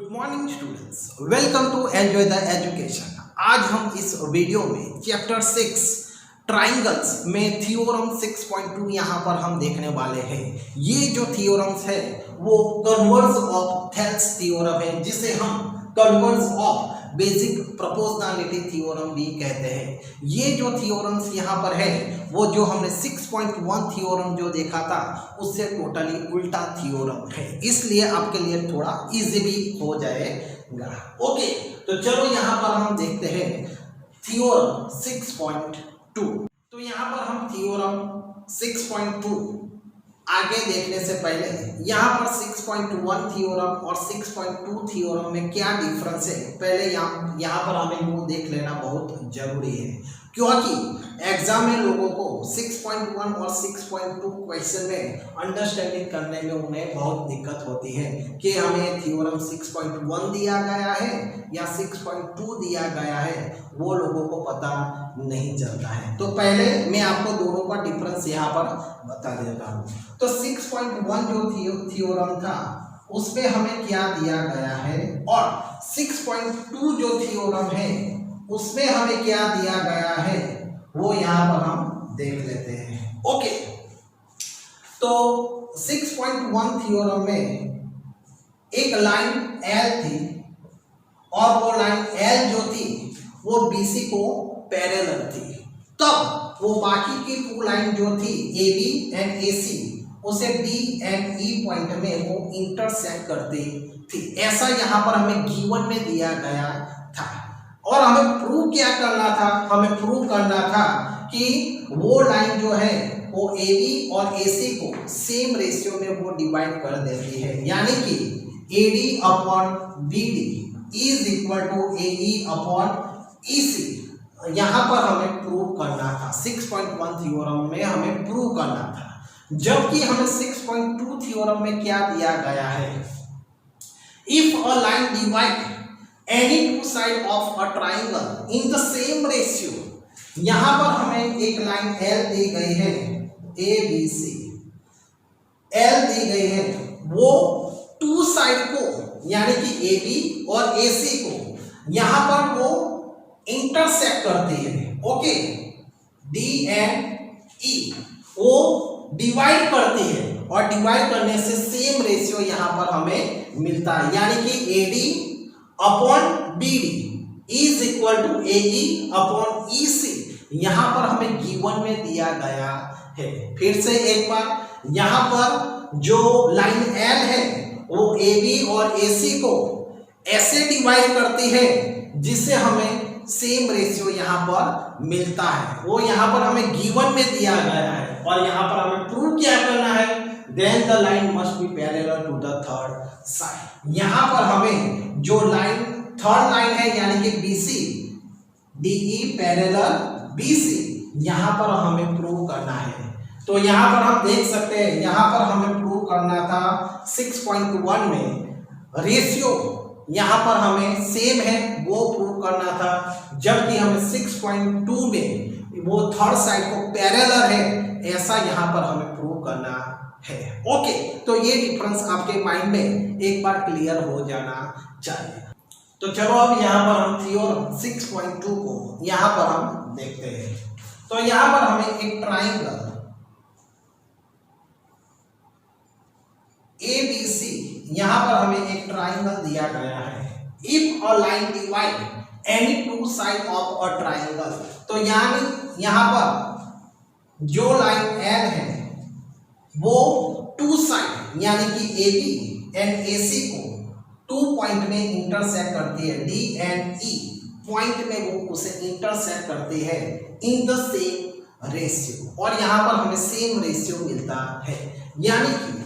Good morning students, welcome to enjoy the education. आज हम इस वीडियो में चैप्टर 6 ट्राइंगल्स में थ्योरम 6.2 यहाँ पर हम देखने वाले हैं। ये जो थ्योरम्स है वो कन्वर्स ऑफ थेल्स थ्योरम है, जिसे हम converse of basic proportionality theorem भी कहते हैं। ये जो थ्योरम्स यहाँ पर है वो जो हमने 6.1 थ्योरम जो देखा था उससे टोटली उल्टा थ्योरम है, इसलिए आपके लिए थोड़ा इजी भी हो जाएगा। ओके, तो चलो यहाँ पर हम देखते हैं थ्योरम 6.2। तो यहाँ पर हम थ्योरम 6.2 आगे देखने से पहले यहाँ पर 6.1 थ्योरम और 6.2 थ्योरम में क्या डिफरेंस है पहले यहाँ पर हमें वो देख लेना बहुत जरूरी है, क्योंकि एग्जाम में लोगों को 6.1 और 6.2 क्वेश्चन में अंडरस्टैंडिंग करने में उन्हें बहुत दिक्कत होती है कि हमें थ्योरम 6.1 दिया गया है या 6.2 दिया गया है, वो लोगों को पता नहीं चलता है। तो पहले मैं आपको दोनों का डिफरेंस यहाँ पर बता देता हूँ। तो 6.1 जो थ्योरम था उसमें हमें क्या दिया गया है और 6.2 जो थ्योरम है उसमें हमें क्या दिया गया है वो यहाँ पर हम देख लेते हैं। ओके, तो 6.1 थ्योरम में एक लाइन L थी और वो लाइन L जो थी वो BC को पैरेलल थी, तब वो बाकी की टू लाइन जो थी AB एंड AC उसे D एंड E पॉइंट में वो इंटरसेक्ट करती थी। ऐसा यहाँ पर हमें गिवन में दिया गया था और हमें प्रूव क्या करना था, हमें प्रूव करना था कि वो लाइन जो है वो AB और AC को सेम रेशियो में वो डिवाइड कर देती है, यानी कि AD upon BD is equal to AE upon EC। यहाँ पर हमें प्रूव करना था, 6.1 थ्योरम में हमें प्रूव करना था, जबकि हमें 6.2 थ्योरम में क्या दिया गया है, if a line divide any two side of a triangle in the same ratio। यहां पर हमें एक लाइन L दी गई है, ABC L दी गई है, वो टू साइड को यानी कि AB और AC को यहां पर वो इंटरसेक्ट करती है। ओके, D एंड E वो डिवाइड करती है और डिवाइड करने से सेम रेशियो यहां पर हमें मिलता है, यानी कि AD upon BD is equal to AE upon EC। यहां पर हमें गिवन में दिया गया है। फिर से एक बार, यहां पर जो लाइन L है वो AB और AC को ऐसे डिवाइड करती है जिससे हमें सेम रेशियो यहां पर मिलता है, वो यहां पर हमें गिवन में दिया गया है और यहां पर हमें प्रूव क्या करना है, then the line must be parallel to the third side. यहां पर हमें जो लाइन थर्ड लाइन है यानी कि BC DE पैरेलल BC, यहां पर हमें प्रूव करना है। तो यहां पर हम देख सकते हैं, यहां पर हमें प्रूव करना था 6.1 में रेशियो यहां पर हमें सेम है वो प्रूव करना था, जबकि हमें 6.2 में वो थर्ड साइड को पैरेलल है ऐसा यहां पर हमें प्रूव करना है। ओके, तो ये डिफरेंस आपके माइंड में एक बार क्लियर हो जाना चाहिए। तो चलो अब यहाँ पर हम थ्योरम 6.2 को यहाँ पर हम देखते हैं। तो यहाँ पर हमें एक ट्राइंगल ABC, यहाँ पर हमें एक ट्राइंगल दिया गया है। If a line divide any two side of a triangle, तो यानी यहाँ पर जो लाइन L है वो टू साइड यानी कि AB एंड AC को टू पॉइंट में इंटरसेक्ट करती है, D एंड E पॉइंट में वो उसे इंटरसेक्ट करती है इन द सेम रेशियो, और यहाँ पर हमें सेम रेशियो मिलता है, यानी कि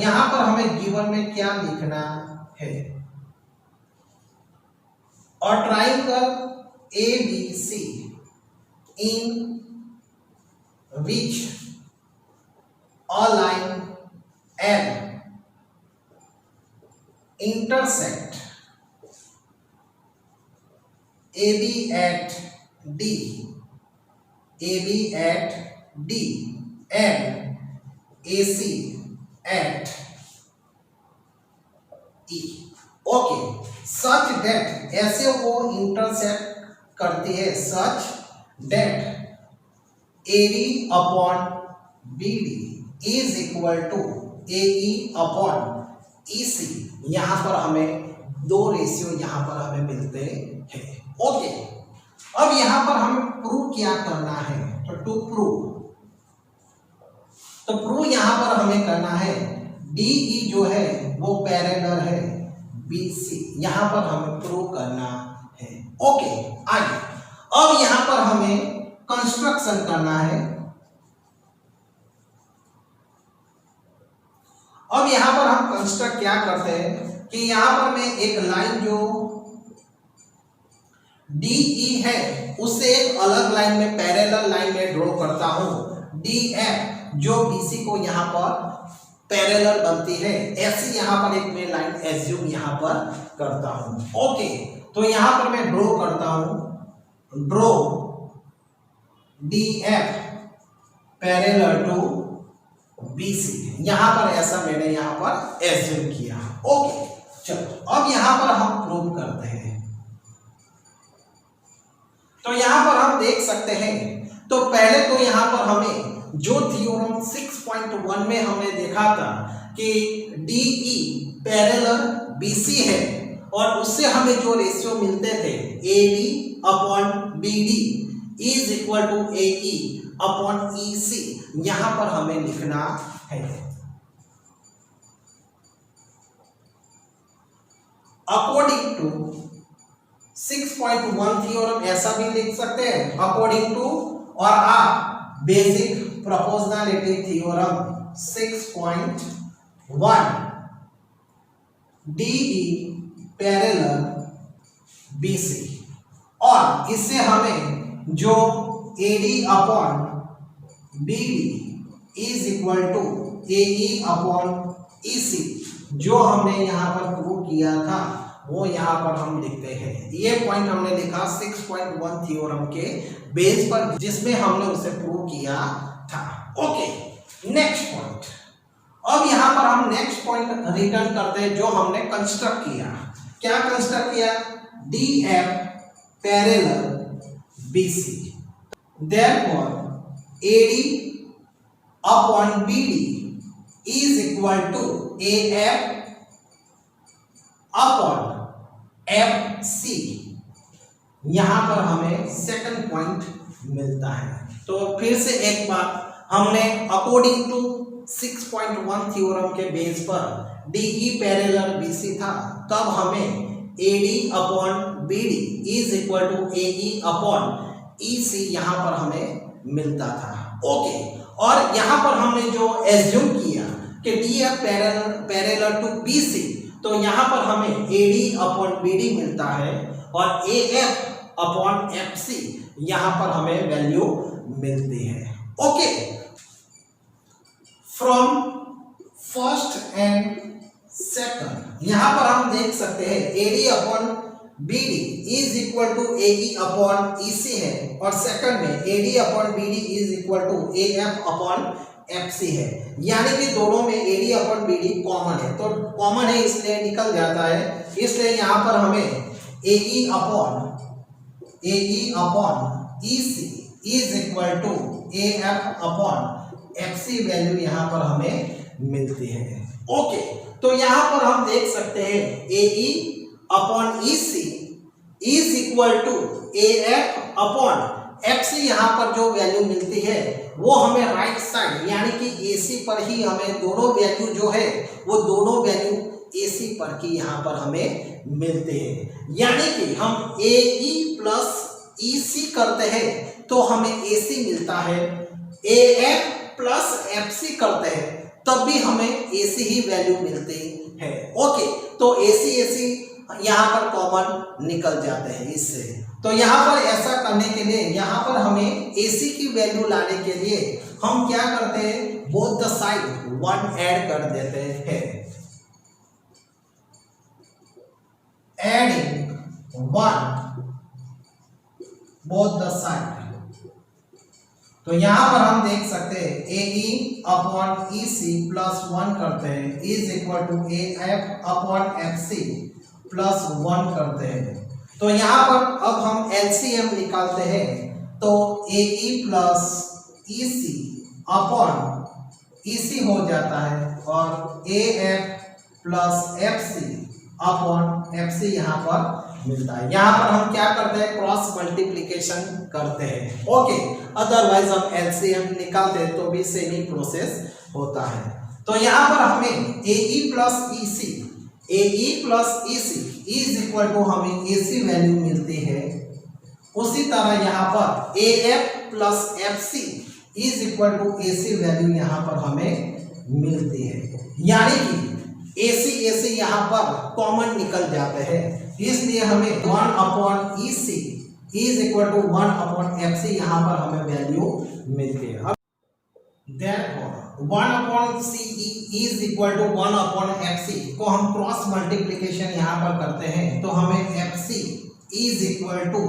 यहाँ पर हमें गिवन में क्या लिखना है, और triangle ABC in which a line L intersect AB at D and AC at E। Okay, such that ऐसे वो इंटरसेक्ट करती है, such that AD upon BD is equal to AE upon EC. यहां पर हमें दो रेशियो यहां पर हमें मिलते हैं। ओके, अब यहां पर हमें प्रूव क्या करना है, तो टू प्रूव यहां पर हमें करना है डीई जो है वो पैरेलल है बीसी, यहां पर हमें प्रूव करना है। ओके, आगे अब यहां पर हमें कंस्ट्रक्शन करना है। अब यहां पर हम कंस्ट्रक्ट क्या करते हैं कि यहां पर मैं एक लाइन जो DE है उससे एक अलग लाइन में पैरेलल लाइन में ड्रॉ करता हूं, DF जो BC को यहां पर पैरेलल बनती है, ऐसी यहां पर एक मैं लाइन एज्यूम यहां पर करता हूं। ओके, तो यहां पर मैं ड्रॉ करता हूं, draw DF parallel to BC, यहां पर ऐसा मैंने यहां पर एज्यूम किया। ओके, चलो अब यहां पर हम प्रूव करते हैं। तो यहां पर हम देख सकते हैं, तो पहले तो यहां पर हमें जो थ्योरम 6.1 में हमने देखा था कि DE पैरेलल BC है और उससे हमें जो रेशियो मिलते थे AD upon BD is equal to AE upon EC, यहां पर हमें लिखना है। अकॉर्डिंग टू 6.1 थ्योरम ऐसा भी लिख सकते हैं, अकॉर्डिंग टू और आप basic proportionality theorem 6.1 DE parallel BC, और इससे हमें जो AD upon BD is equal to AE upon EC जो हमने यहां पर प्रूव किया था वो यहां पर हम लिखते हैं। ये पॉइंट हमने लिखा 6.1 थ्योरम के बेस पर, जिसमें हमने उसे प्रूव किया था। Okay, next point. अब यहां पर हम नेक्स्ट पॉइंट रिटर्न करते हैं जो हमने कंस्ट्रक्ट किया। क्या कंस्ट्रक्ट किया? DF parallel BC, therefore AD upon BD is equal to AF upon FC। यहां पर हमें सेकंड पॉइंट मिलता है। तो फिर से एक बार हमने अकॉर्डिंग टू 6.1 थ्योरम के बेस पर DE पैरेलल BC था, तब हमें AD upon BD is equal to AE upon EC यहां पर हमें मिलता था। ओके, और यहां पर हमने जो एज्यूम किया कि DF पैरेलल टू BC, तो यहां पर हमें AD अपॉन BD मिलता है और AF अपॉन FC यहां पर हमें वैल्यू मिलती है। Okay, from first and second यहां पर हम देख सकते हैं AD upon BD is equal to AE upon EC है, और सेकंड में AD upon BD is equal to AF upon FC है, यानी कि दोनों में AD अपॉन BD कॉमन है। तो कॉमन है इसलिए निकल जाता है, इसलिए यहां पर हमें AE upon EC is equal to AF upon FC value यहां पर हमें मिलती है। ओके, तो यहां पर हम देख सकते हैं AE upon EC is equal to AF upon FC, यहां पर जो वैल्यू मिलती है वो हमें राइट साइड यानी कि AC पर ही हमें दोनों वैल्यू जो है वो दोनों वैल्यू AC पर की यहां पर हमें मिलते हैं। यानी कि हम AE प्लस EC करते हैं तो हमें AC मिलता है, AF प्लस FC करते हैं तब भी हमें AC ही वैल्यू मिलती है। ओके, तो AC यहाँ पर कॉमन निकल जाते हैं इससे। तो यहाँ पर ऐसा करने के लिए यहाँ पर हमें AC की वैल्यू लाने के लिए हम क्या करते हैं, बोथ द साइड 1 ऐड कर देते हैं, एडिंग 1 बोथ द साइड। तो यहां पर हम देख सकते हैं AE अपॉन EC प्लस 1 करते हैं is equal to AF upon FC, plus 1 करते हैं। तो यहाँ पर अब हम एलसीएम निकालते हैं, तो AE plus EC upon EC हो जाता है और AF plus FC upon FC यहाँ पर मिलता है। यहाँ पर हम क्या करते हैं, क्रॉस मल्टीप्लिकेशन करते हैं। ओके, अदरवाइज हम एलसीएम निकालते हैं तो भी सेम ही प्रोसेस होता है। तो यहाँ पर हमें AE plus EC is equal to हमें AC वैल्यू मिलती है। उसी तरह यहाँ पर AF plus FC is equal to AC value यहाँ पर हमें मिलती है, यानी कि AC यहाँ पर कॉमन निकल जाते हैं, इसलिए हमें 1 upon EC is equal to 1 upon FC यहाँ पर हमें वैल्यू मिलती है। Therefore 1 upon CE is equal to 1 upon FC को हम क्रॉस मल्टीप्लिकेशन यहाँ पर करते हैं, तो हमें FC is equal to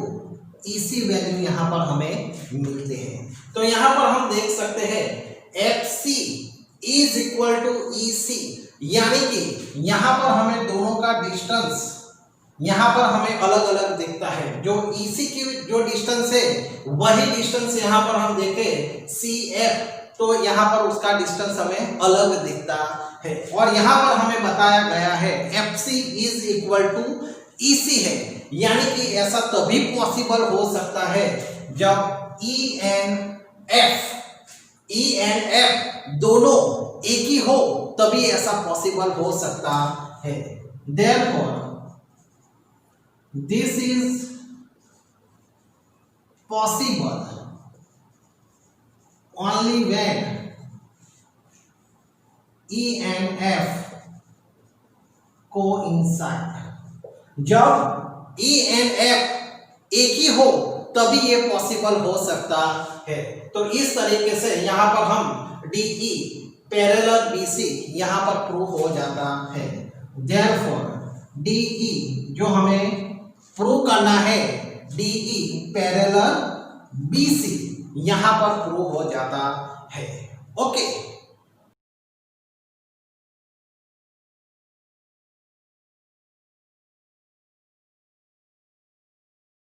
EC value यहाँ पर हमें मिलते हैं। तो यहाँ पर हम देख सकते हैं FC is equal to EC, यानी कि यहाँ पर हमें दोनों का डिस्टेंस यहाँ पर हमें अलग अलग दिखता है। जो EC की जो डिस्टेंस है वही डिस्टेंस यहाँ पर हम देखें CF, तो यहाँ पर उसका डिस्टेंस हमें अलग दिखता है। और यहाँ पर हमें बताया गया है FC is equal to EC है, यानी कि ऐसा तभी पॉसिबल हो सकता है जब E एंड F दोनों एक ही हो, तभी ऐसा पॉसिबल हो सकता है। Therefore this is possible only when E and F coincide। जब E and F एक ही हो तभी ये पॉसिबल हो सकता है। तो इस तरीके से यहाँ पर हम DE पैरेलल BC यहाँ पर प्रूव हो जाता है। Therefore DE जो हमें प्रूव करना है, DE पैरेलल BC यहाँ पर प्रूव हो जाता है। ओके।